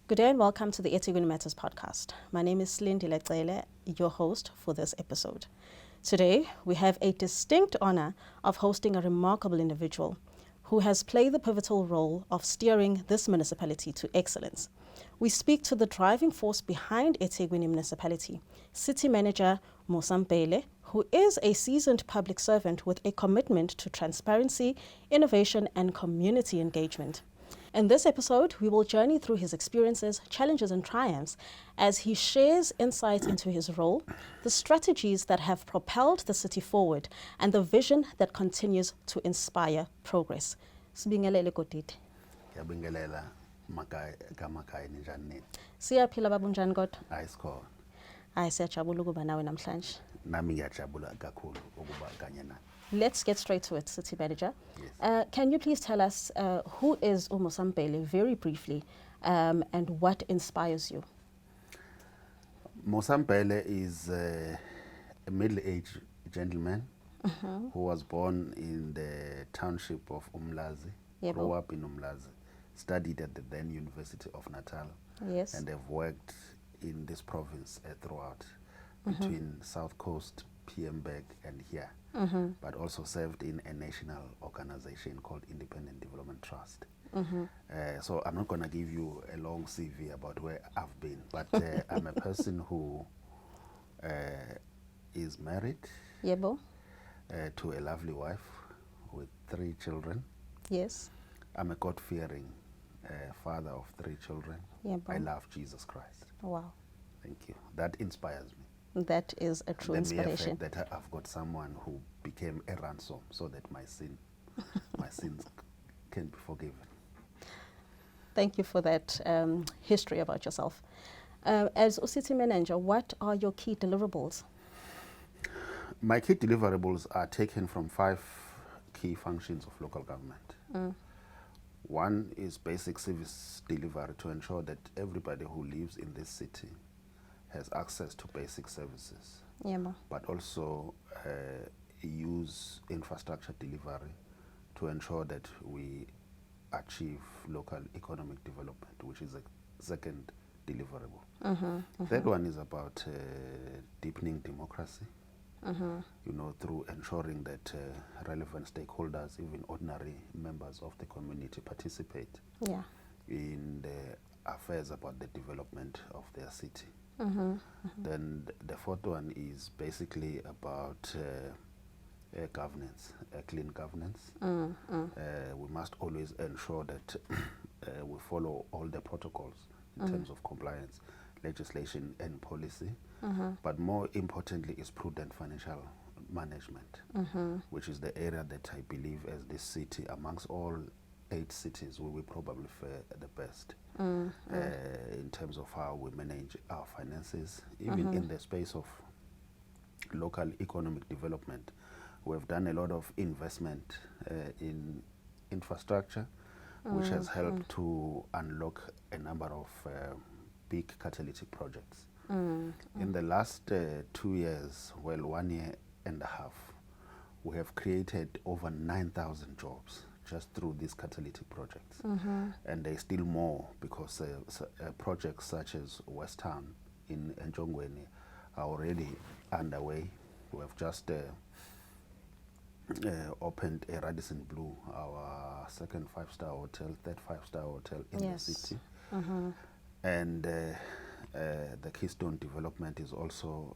Good day and welcome to the eThekwini Matters podcast. My name is Mbhele, your host for this episode. Today, we have a distinct honor of hosting a remarkable individual who has played the pivotal role of steering this municipality to excellence. We speak to the driving force behind eThekwini municipality, City Manager Musa Mbhele, who is a seasoned public servant with a commitment to transparency, innovation, and community engagement. In this episode, we will journey through his experiences, challenges, and triumphs as he shares insights into his role, the strategies that have propelled the city forward, and the vision that continues to inspire progress. Sibingelele Godidi. Ngiyabingelela makhaya ninjani nini? Siyaphila babunjani kodwa? Hayi sikhona. Hayi siyajabula ukuba nawe namhlanje. Nami ngiyajabula kakhulu ukuba kanye nawe. Let's get straight to it, City Manager. Yes. Can you please tell us who is Musa Mbhele very briefly and what inspires you? Musa Mbhele is a middle-aged gentleman who was born in the township of Umlazi, grew up in Umlazi, studied at the then University of Natal, Yes. and have worked in this province throughout, between South Coast, Pietermaritzburg, and here. But also served in a national organization called Independent Development Trust. So I'm not going to give you a long CV about where I've been, but I'm a person who is married Yebo. to a lovely wife with 3 children. Yes. I'm a God-fearing father of 3 children. Yebo. I love Jesus Christ. Wow. Thank you. That inspires me. That is a true The mere inspiration. fact that I've got someone who became a ransom so that my sins can be forgiven. Thank you for that history about yourself. As City Manager, what are your key deliverables? My key deliverables are taken from 5 key functions of local government. One is basic service delivery to ensure that everybody who lives in this city has access to basic services, Yebo. but also use infrastructure delivery to ensure that we achieve local economic development, which is a second deliverable. Third one is about deepening democracy, through ensuring that relevant stakeholders, even ordinary members of the community, participate Yeah. in the affairs about the development of their city. Then the fourth one is basically about governance, clean governance. We must always ensure that we follow all the protocols in terms of compliance, legislation and policy. But more importantly is prudent financial management, which is the area that I believe as this city, amongst all 8 cities, we will probably fare the best in terms of how we manage our finances. Even in the space of local economic development, we have done a lot of investment in infrastructure, which has helped to unlock a number of big catalytic projects. In the last 2 years, 1 year and a half, we have created over 9,000 jobs just through these catalytic projects. And there's still more because projects such as West Town in Njongweni are already underway. We have just opened a Radisson Blue, our second 5-star hotel, third 5-star hotel in Yes. the city. And the Keystone development is also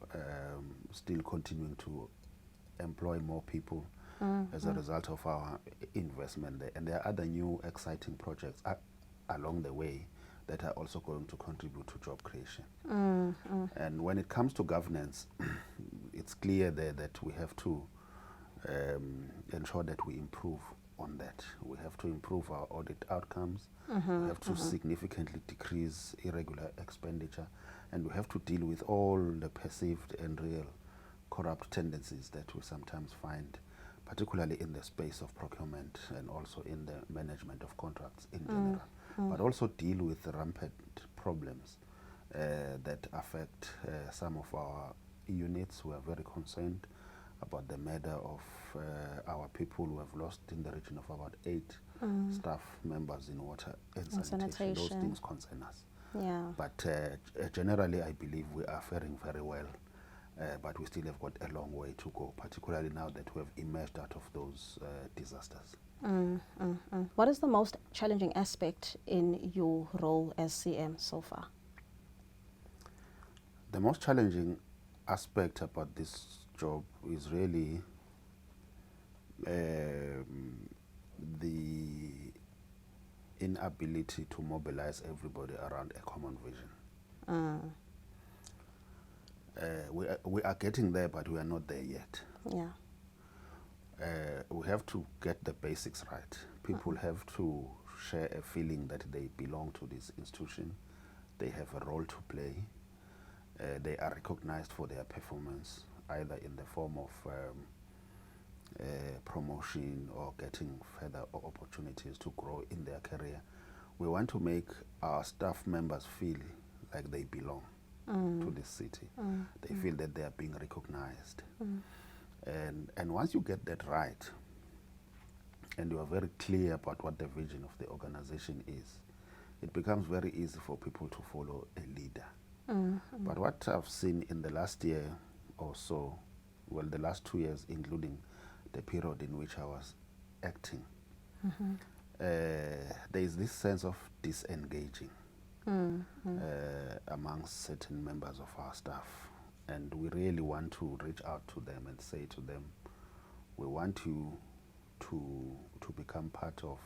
still continuing to employ more people as a result of our investment there. And there are other new exciting projects along the way that are also going to contribute to job creation. And when it comes to governance, it's clear there that we have to ensure that we improve on that. We have to improve our audit outcomes. We have to significantly decrease irregular expenditure. And we have to deal with all the perceived and real corrupt tendencies that we sometimes find, particularly in the space of procurement and also in the management of contracts in general, but also deal with rampant problems that affect some of our units. We are very concerned about the murder of our people who have lost in the region of about 8 staff members in water and sanitation. Those things concern us. Yeah. But generally, I believe we are faring very well. But we still have got a long way to go, particularly now that we have emerged out of those disasters. What is the most challenging aspect in your role as CM so far? The most challenging aspect about this job is really the inability to mobilize everybody around a common vision. We are getting there, but we are not there yet. Yeah. We have to get the basics right. People have to share a feeling that they belong to this institution. They have a role to play. They are recognized for their performance, either in the form of promotion or getting further opportunities to grow in their career. We want to make our staff members feel like they belong to this city. They feel that they are being recognized. And once you get that right, and you are very clear about what the vision of the organization is, it becomes very easy for people to follow a leader. But what I've seen in the last year or so, well, the last 2 years, including the period in which I was acting, there is this sense of disengaging amongst certain members of our staff. And we really want to reach out to them and say to them, we want you to become part of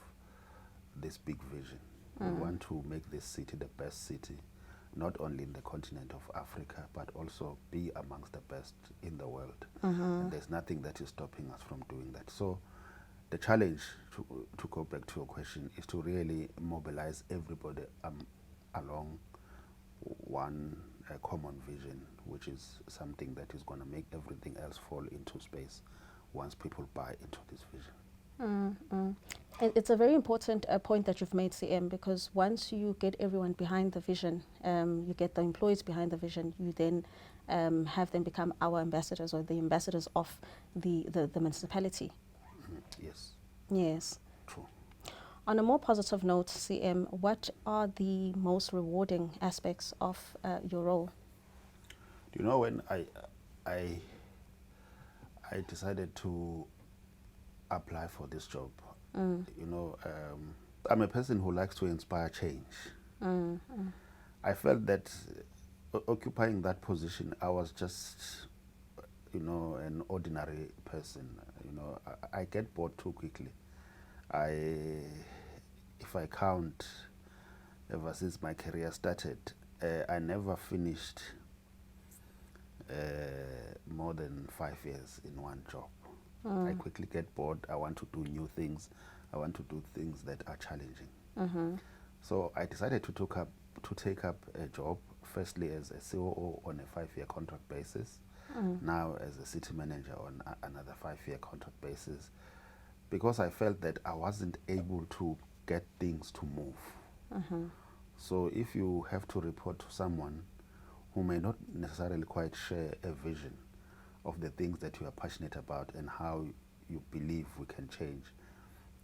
this big vision. We want to make this city the best city, not only in the continent of Africa, but also be amongst the best in the world. And there's nothing that is stopping us from doing that. So the challenge, to go back to your question, is to really mobilize everybody along one common vision, which is something that is going to make everything else fall into space once people buy into this vision. And it's a very important point that you've made, CM, because once you get everyone behind the vision, you get the employees behind the vision, you then have them become our ambassadors or the ambassadors of the municipality. Yes. Yes. True. On a more positive note, CM, what are the most rewarding aspects of your role? You know, when I decided to apply for this job, you know, I'm a person who likes to inspire change. I felt that occupying that position, I was just, you know, an ordinary person. You know, I get bored too quickly. If I count, ever since my career started, I never finished more than 5 years in one job. I quickly get bored. I want to do new things. I want to do things that are challenging. So I decided to take up a job, firstly as a COO on a 5-year contract basis, now as a city manager on another 5-year contract basis, because I felt that I wasn't able to get things to move. So if you have to report to someone who may not necessarily quite share a vision of the things that you are passionate about and how you believe we can change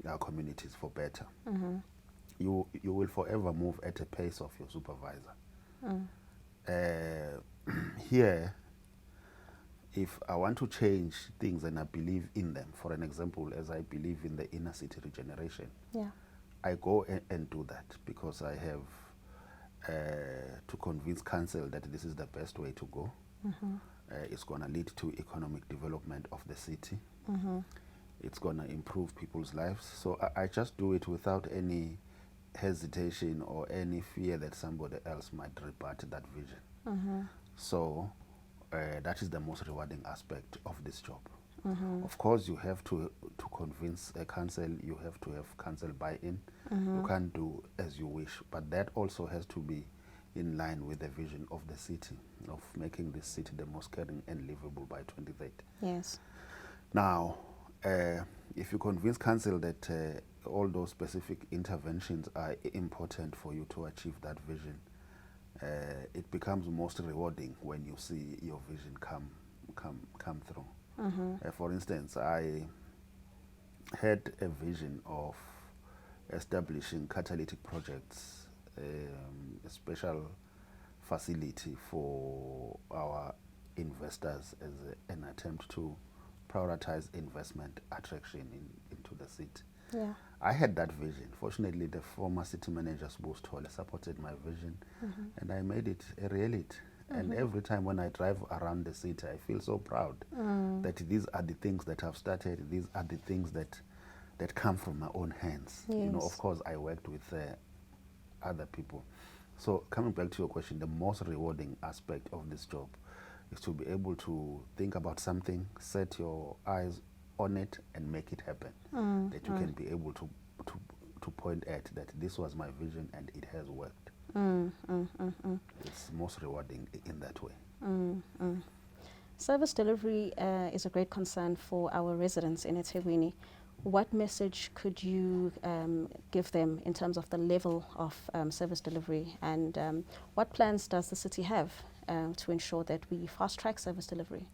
our communities for better, you will forever move at a pace of your supervisor. Here, if I want to change things and I believe in them, for an example, as I believe in the inner city regeneration, I go and do that because I have to convince council that this is the best way to go. It's going to lead to economic development of the city. It's going to improve people's lives. So I just do it without any hesitation or any fear that somebody else might rebut that vision. So that is the most rewarding aspect of this job. Of course, you have to convince a council, you have to have council buy-in. You can't do as you wish, but that also has to be in line with the vision of the city, of making this city the most caring and livable by 2030. Yes. Now, if you convince council that all those specific interventions are important for you to achieve that vision, it becomes most rewarding when you see your vision come through. For instance, I had a vision of establishing catalytic projects a special facility for our investors as an attempt to prioritize investment attraction into the city. Yeah. I had that vision. Fortunately, the former city manager, Sbustola, supported my vision, and I made it a reality. And every time when I drive around the city, I feel so proud that these are the things that I've started. These are the things that come from my own hands. You know, of Yes. course, I worked with other people. So coming back to your question, the most rewarding aspect of this job is to be able to think about something, set your eyes on it, and make it happen. That you can be able to point at that this was my vision and it has worked. It's most rewarding in that way. Service delivery is a great concern for our residents in eThekwini. What message could you give them in terms of the level of service delivery, and what plans does the city have to ensure that we fast track service delivery?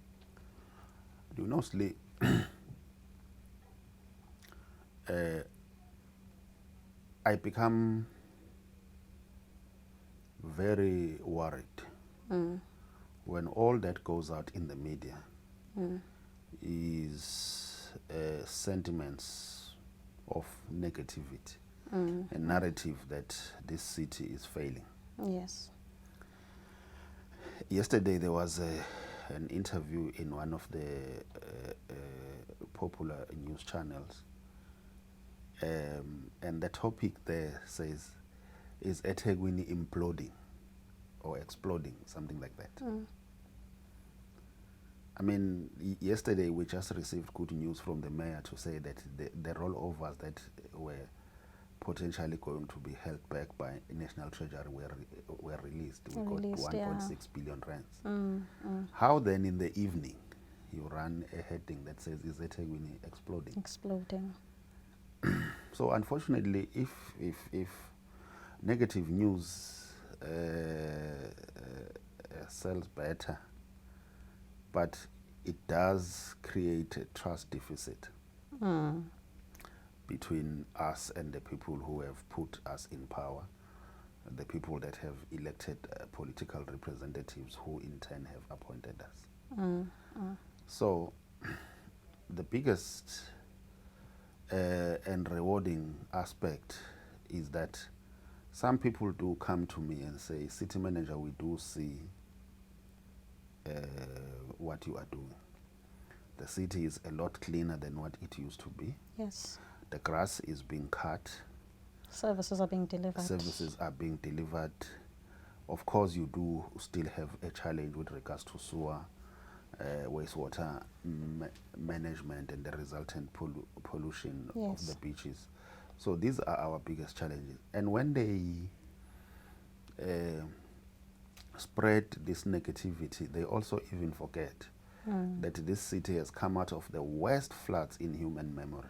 You know, Slee, I become very worried when all that goes out in the media is sentiments of negativity, a narrative that this city is failing. Yes. Yesterday there was an interview in one of the popular news channels, and the topic there says, is eThekwini imploding or exploding, something like that. I mean, yesterday we just received good news from the mayor to say that the rollovers that were potentially going to be held back by National Treasury were released. We got 1.6 billion rands. How then in the evening you run a heading that says, is eThekwini exploding? Exploding. So unfortunately, if negative news sells better, but it does create a trust deficit between us and the people who have put us in power, the people that have elected political representatives who in turn have appointed us. So the biggest and rewarding aspect is that some people do come to me and say, city manager, we do see what you are doing. The city is a lot cleaner than what it used to be. Yes. The grass is being cut. Services are being delivered. Services are being delivered. Of course, you do still have a challenge with regards to sewer, wastewater management, and the resultant pollution of the beaches. So these are our biggest challenges. And when they spread this negativity, they also even forget that this city has come out of the worst floods in human memory.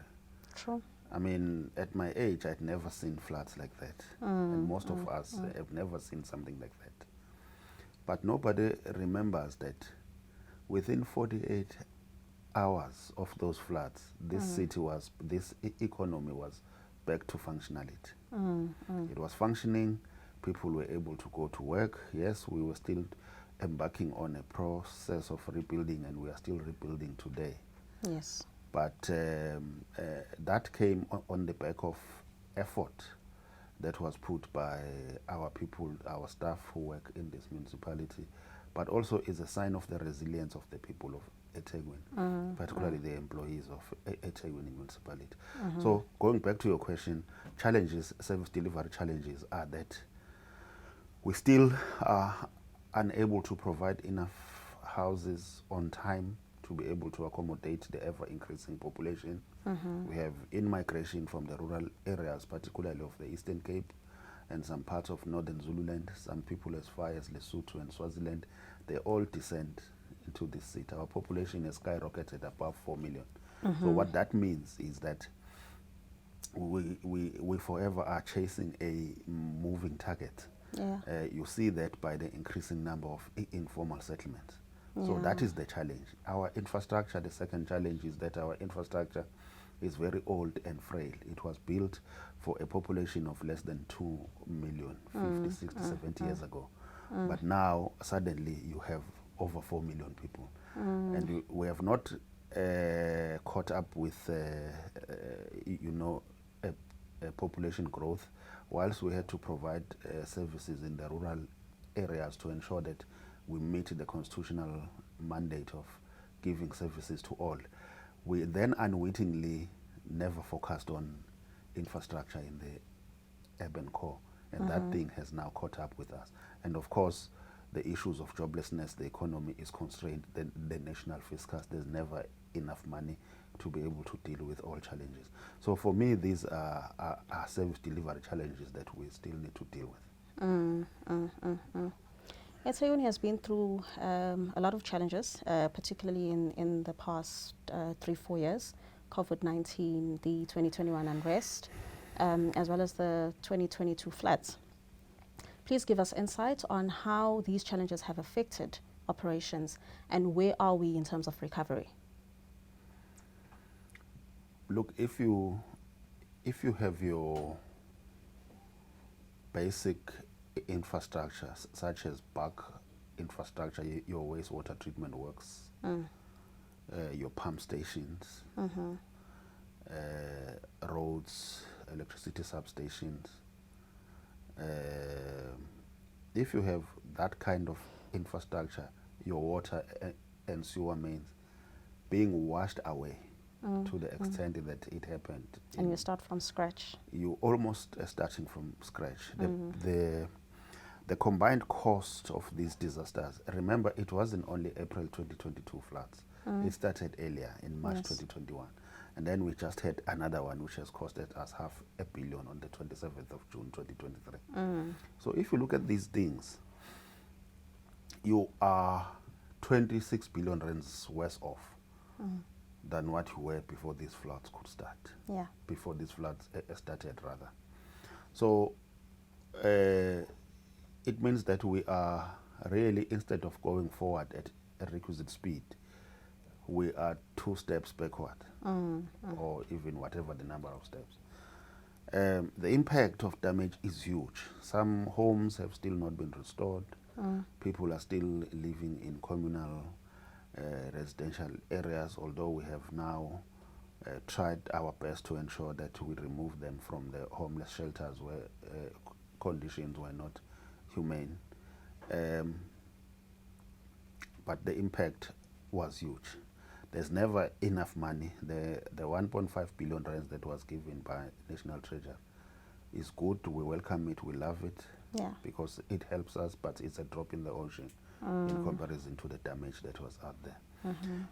True. I mean, at my age, I'd never seen floods like that. And most of us have never seen something like that. But nobody remembers that within 48 hours of those floods, this city was, this economy was back to functionality. It was functioning. People were able to go to work. Yes, we were still embarking on a process of rebuilding, and we are still rebuilding today. Yes. But that came on the back of effort that was put by our people, our staff who work in this municipality, but also is a sign of the resilience of the people of eThekwini, particularly the employees of eThekwini municipality. So going back to your question, challenges, service delivery challenges are that we still are unable to provide enough houses on time to be able to accommodate the ever-increasing population. We have in-migration from the rural areas, particularly of the Eastern Cape and some parts of northern Zululand, some people as far as Lesotho and Swaziland. They all descend into this city. Our population has skyrocketed above 4 million. So what that means is that we forever are chasing a moving target. Yeah. You see that by the increasing number of informal settlements. So that is the challenge. Our infrastructure, the second challenge is that our infrastructure is very old and frail. It was built for a population of less than 2 million 50, 60, 70 years ago. But now, suddenly, you have over 4 million people. And we have not caught up with, a population growth, whilst we had to provide services in the rural areas to ensure that we meet the constitutional mandate of giving services to all. We then unwittingly never focused on infrastructure in the urban core, and that thing has now caught up with us. And of course, the issues of joblessness, the economy is constrained, the national fiscus, there's never enough money to be able to deal with all challenges. So for me, these are service delivery challenges that we still need to deal with. eThekwini has been through a lot of challenges, particularly in the past 3-4 years. COVID-19, the 2021 unrest, as well as the 2022 floods. Please give us insight on how these challenges have affected operations and where are we in terms of recovery? Look, if you have your basic infrastructure, such as bulk infrastructure, your wastewater treatment works, your pump stations, roads, electricity substations. If you have that kind of infrastructure, your water and sewer mains being washed away to the extent that it happened. And you start from scratch. You almost are starting from scratch. The combined cost of these disasters, remember, it wasn't only April 2022 floods. It started earlier in March 2021. And then we just had another one which has costed us $500 million on the 27th of June 2023. So if you look at these things, you are 26 billion rands worse off than what you were before these floods could start. Yeah. Before these floods started, rather. So it means that we are really, instead of going forward at a requisite speed, we are 2 steps backward, or even whatever the number of steps. The impact of damage is huge. Some homes have still not been restored. People are still living in communal residential areas, although we have now tried our best to ensure that we remove them from the homeless shelters where conditions were not humane. But the impact was huge. There's never enough money. The 1.5 billion rands that was given by National Treasury is good. We welcome it. We love it. Yeah. Because it helps us, but it's a drop in the ocean in comparison to the damage that was out there.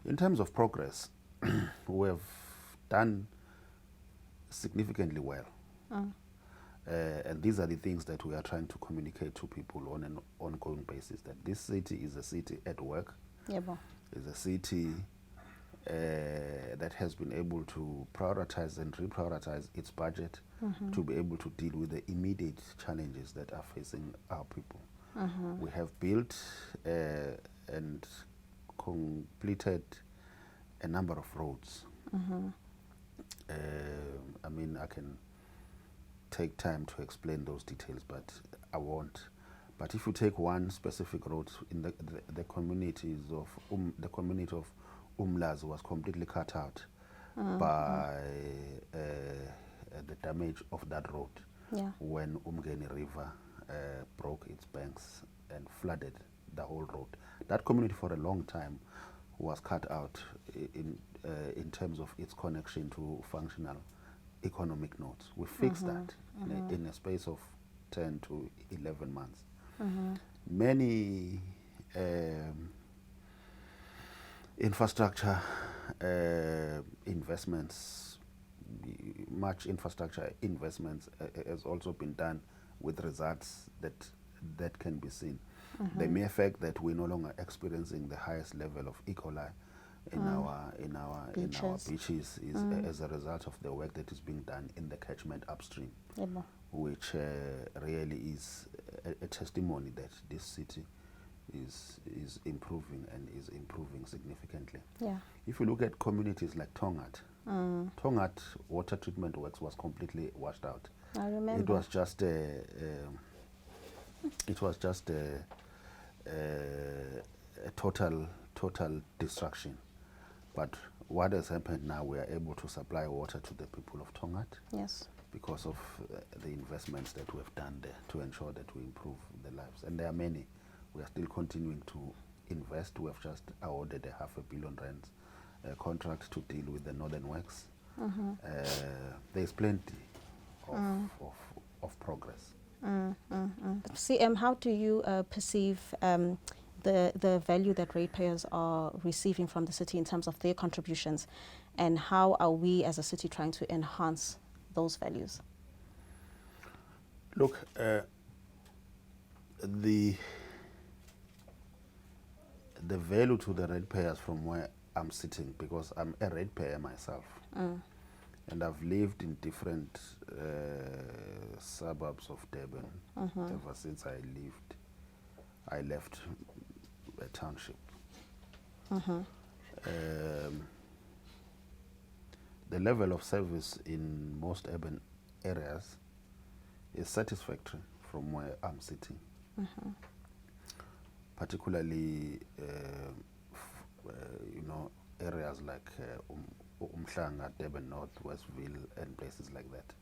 In terms of progress, we have done significantly well. And these are the things that we are trying to communicate to people on an ongoing basis, that this city is a city at work. It's a city that has been able to prioritize and reprioritize its budget to be able to deal with the immediate challenges that are facing our people. We have built and completed a number of roads. I mean, I can take time to explain those details, but I won't. But if you take one specific road in the communities of the community of Umlazi was completely cut out by the damage of that road when Mbhele River broke its banks and flooded the whole road. That community for a long time was cut out in terms of its connection to functional economic nodes. We fixed that in a space of 10 to 11 months. Many infrastructure investments, much infrastructure investments has also been done with results that can be seen. The mere fact that we're no longer experiencing the highest level of E. coli in our beaches is as a result of the work that is being done in the catchment upstream, which really is a testimony that this city is improving and is improving significantly. If you look at communities like Tongat, Tongat water treatment works was completely washed out. I remember. It was just a total destruction. But what has happened now, we are able to supply water to the people of Tongat. Yes. Because of the investments that we have done there to ensure that we improve the lives. And there are many. We are still continuing to invest. We have just awarded a R500 million contract to deal with the Northern Works. There's plenty of progress. CM, how do you perceive the value that ratepayers are receiving from the city in terms of their contributions, and how are we as a city trying to enhance those values? Look, the value to the ratepayers from where I'm sitting, because I'm a ratepayer myself, and I've lived in different suburbs of Durban ever since I left a township. The level of service in most urban areas is satisfactory from where I'm sitting. Particularly, areas like Umhlanga, Durban North, Westville, and places like that.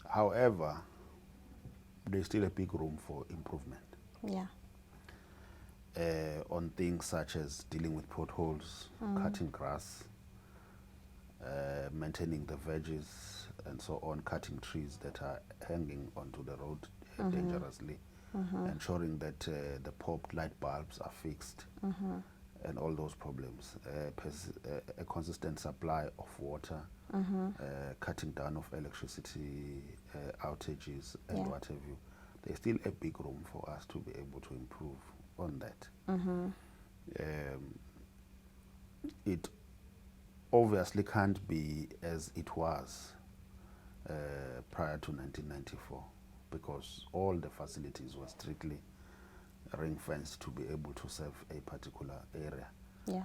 However, there's still a big room for improvement. Yeah. On things such as dealing with potholes, cutting grass, maintaining the veggies, and so on, cutting trees that are hanging onto the road dangerously, ensuring that the popped light bulbs are fixed, and all those problems. A consistent supply of water, cutting down of electricity outages, and what have you. There's still a big room for us to be able to improve on that. It obviously can't be as it was prior to 1994, because all the facilities were strictly ring-fenced to be able to serve a particular area. Yeah.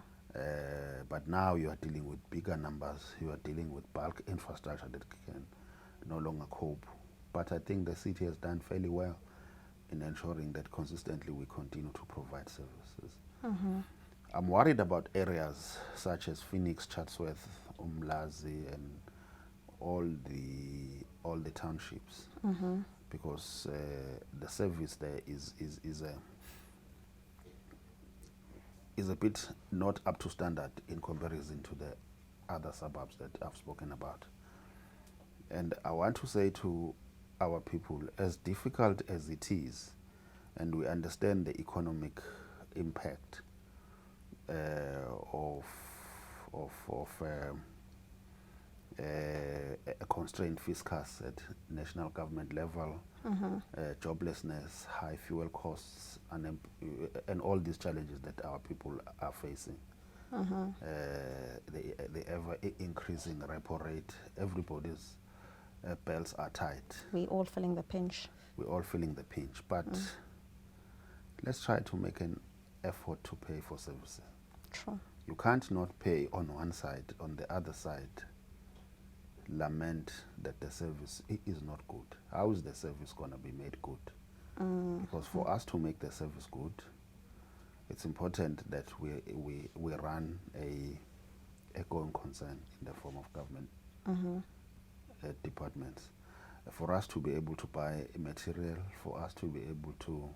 But now you are dealing with bigger numbers, you are dealing with bulk infrastructure that can no longer cope. But I think the city has done fairly well in ensuring that consistently we continue to provide services. I'm worried about areas such as Phoenix, Chatsworth, Umlazi, and all the townships, because the service there is a bit not up to standard in comparison to the other suburbs that I've spoken about. And I want to say to our people, as difficult as it is, and we understand the economic impact of a constrained fiscus at national government level, joblessness, high fuel costs, and all these challenges that our people are facing. The ever increasing repo rate, everybody's belts are tight. We're all feeling the pinch. We're all feeling the pinch, but let's try to make an effort to pay for services. True. You can't not pay on one side, on the other side lament that the service is not good. How is the service going to be made good? Because for us to make the service good, it's important that we run a going concern in the form of government departments. For us to be able to buy material, for us to be able to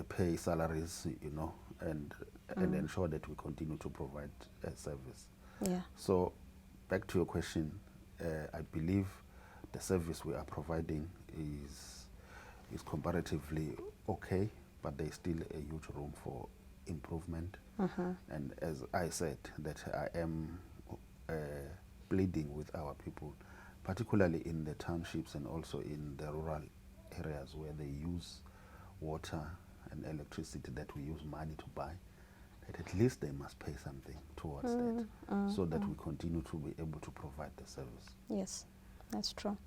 pay salaries, and ensure that we continue to provide a service. Yeah. So, back to your question, I believe the service we are providing is comparatively okay, but there's still a huge room for improvement. And as I said, that I am pleading with our people, particularly in the townships and also in the rural areas where they use water and electricity that we use money to buy, that at least they must pay something towards that, so that we continue to be able to provide the service. Yes, that's true.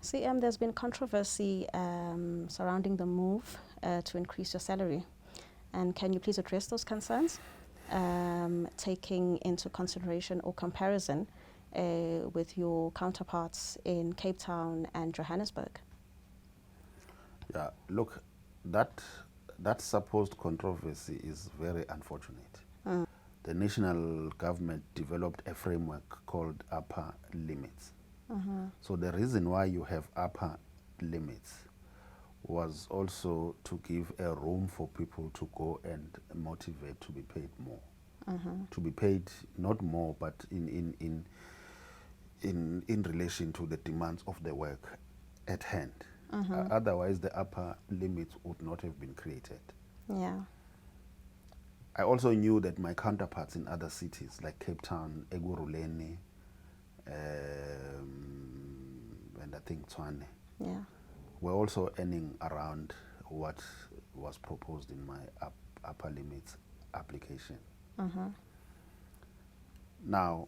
See, there's been controversy surrounding the move to increase your salary. And can you please address those concerns? taking into consideration or comparison with your counterparts in Cape Town and Johannesburg? Yeah, look, that supposed controversy is very unfortunate. The national government developed a framework called upper limits. So the reason why you have upper limits was also to give a room for people to go and motivate to be paid more. To be paid not more, but in relation to the demands of the work at hand. Otherwise, the upper limits would not have been created. Yeah. I also knew that my counterparts in other cities like Cape Town, Eguruleni, and I think Tshwane, Yeah. were also earning around what was proposed in my upper limits application. Now,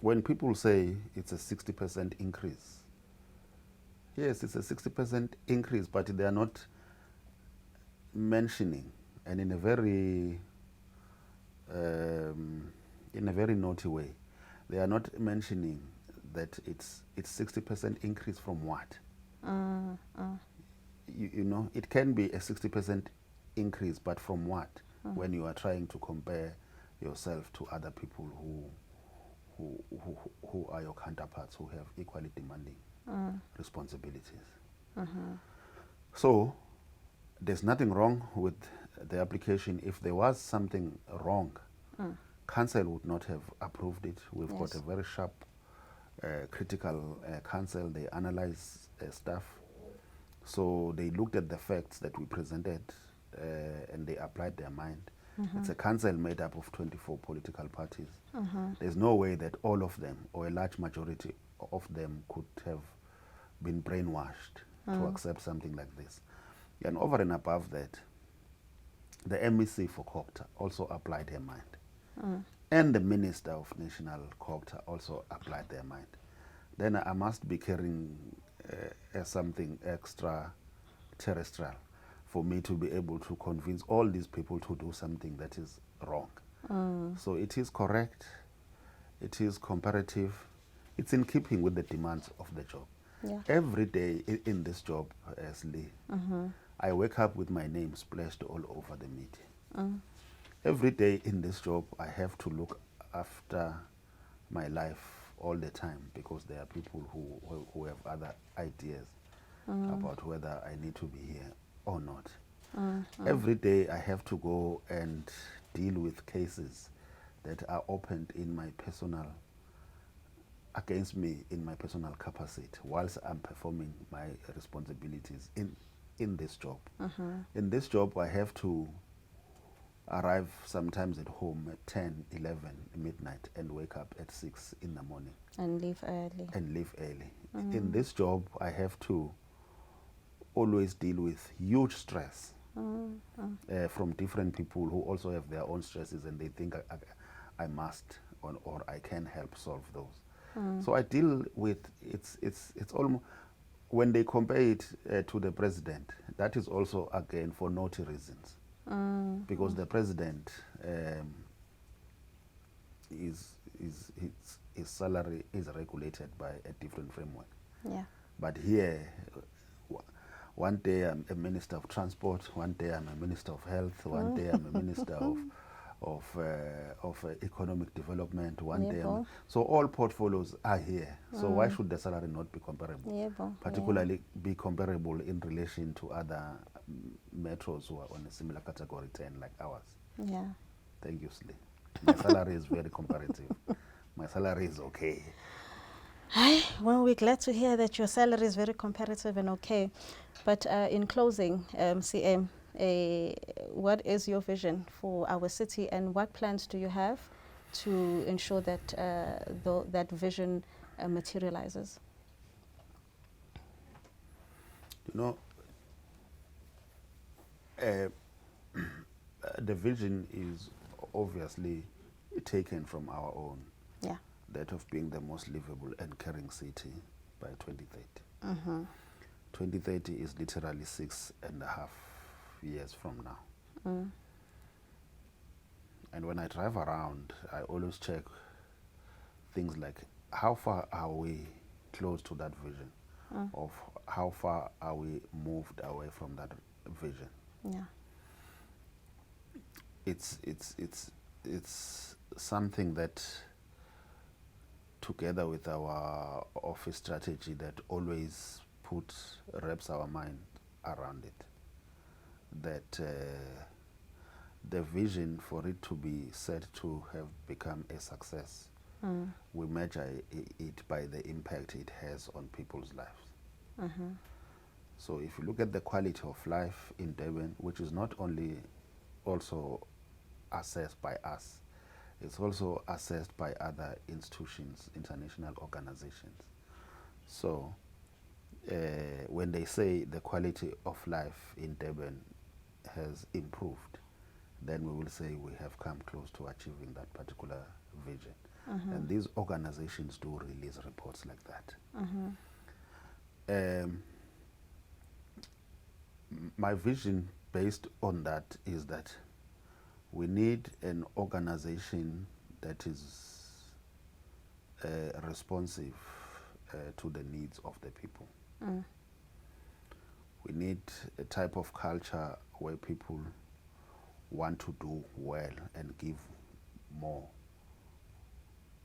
when people say it's a 60% increase, yes, it's a 60% increase, but they are not mentioning, and in a very naughty way, they are not mentioning that it's 60% increase from what? You know, it can be a 60% increase, but from what? When you are trying to compare yourself to other people who are your counterparts, who have equally demanding responsibilities. So there's nothing wrong with the application. If there was something wrong, council would not have approved it. We've got a very sharp, critical council. They analyze stuff. So they looked at the facts that we presented and they applied their mind. It's a council made up of 24 political parties. There's no way that all of them, or a large majority of them, could have been brainwashed to accept something like this. And over and above that, the MEC for COGTA also applied her mind. And the Minister of National COGTA also applied their mind. Then I must be carrying something extra terrestrial for me to be able to convince all these people to do something that is wrong. So it is correct, it is comparative, it's in keeping with the demands of the job. Yeah. Every day in this job, as Lee, I wake up with my name splashed all over the media. Every day in this job, I have to look after my life all the time, because there are people who have other ideas about whether I need to be here or not. Every day I have to go and deal with cases that are opened in my personal, against me in my personal capacity, whilst I'm performing my responsibilities in this job. In this job, I have to arrive sometimes at home at 10, 11, midnight, and wake up at 6 in the morning. And leave early. And leave early. In this job, I have to always deal with huge stress from different people who also have their own stresses, and they think I must or I can help solve those. So I deal with, it's almost, when they compare it to the president, that is also again for naughty reasons. Because the president, his salary is regulated by a different framework. Yeah. But here, one day I'm a minister of transport, one day I'm a minister of health, one day I'm a minister of economic development, one day so all portfolios are here. So why should the salary not be comparable? Particularly be comparable in relation to other metros who are on a similar category 10 like ours. Yeah. Thank you, Slee. My salary is very comparative. My salary is okay. Hi, well, we're glad to hear that your salary is very comparative and okay. But in closing, CM, what is your vision for our city, and what plans do you have to ensure that that vision materializes? You know, the vision is obviously taken from our own. Yeah. That of being the most livable and caring city by 2030. 2030 is literally 6.5 years from now. And when I drive around, I always check things like how far are we close to that vision, of how far are we moved away from that vision. Yeah. It's something that, together with our office strategy, that always wraps our mind around it. That the vision, for it to be said to have become a success, we measure it by the impact it has on people's lives. So if you look at the quality of life in Durban, which is not only also assessed by us, it's also assessed by other institutions, international organizations. So when they say the quality of life in Durban has improved, then we will say we have come close to achieving that particular vision. And these organizations do release reports like that. My vision based on that is that we need an organization that is responsive to the needs of the people. We need a type of culture where people want to do well and give more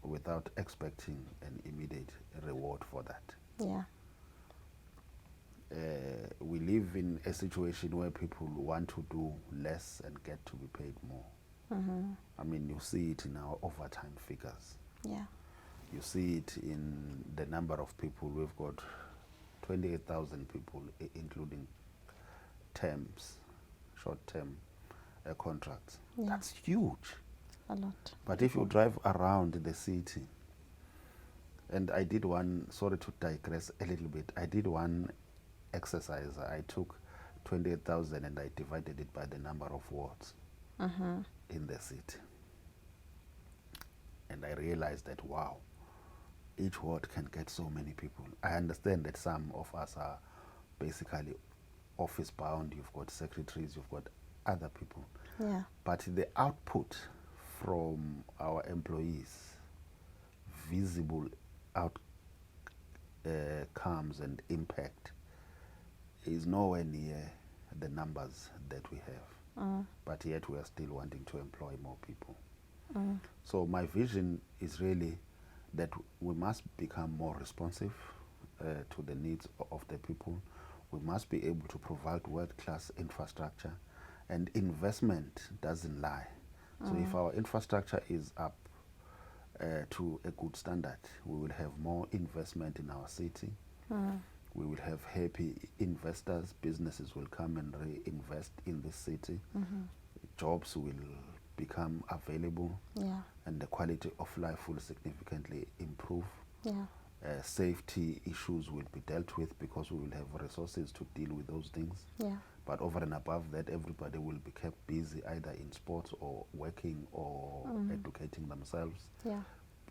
without expecting an immediate reward for that. Yeah. We live in a situation where people want to do less and get to be paid more. I mean, you see it in our overtime figures. Yeah. You see it in the number of people. We've got 28,000 people, including terms, short-term contracts. Yeah. That's huge. A lot. But if you drive around the city, and I did one, sorry to digress a little bit, I did one exercise. I took 28,000 and I divided it by the number of wards in the city. And I realized that, wow, each ward can get so many people. I understand that some of us are basically office bound. You've got secretaries, you've got other people. Yeah. But the output from our employees, visible outcomes and impact, is nowhere near the numbers that we have. But yet we are still wanting to employ more people. So my vision is really that we must become more responsive to the needs of the people. We must be able to provide world-class infrastructure, and investment doesn't lie. So if our infrastructure is up to a good standard, we will have more investment in our city. We will have happy investors. Businesses will come and reinvest in this city. Jobs will become available. Yeah. And the quality of life will significantly improve. Yeah. Safety issues will be dealt with because we will have resources to deal with those things. Yeah. But over and above that, everybody will be kept busy either in sports or working or educating themselves,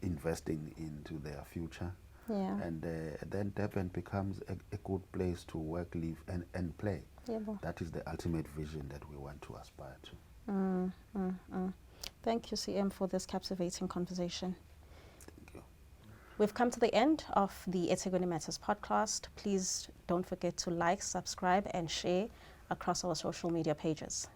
investing into their future. Yeah. And then Durban becomes a good place to work, live, and play. Yeah. That is the ultimate vision that we want to aspire to. Thank you, CM, for this captivating conversation. Thank you. We've come to the end of the eThekwini Matters podcast. Please don't forget to like, subscribe, and share across our social media pages.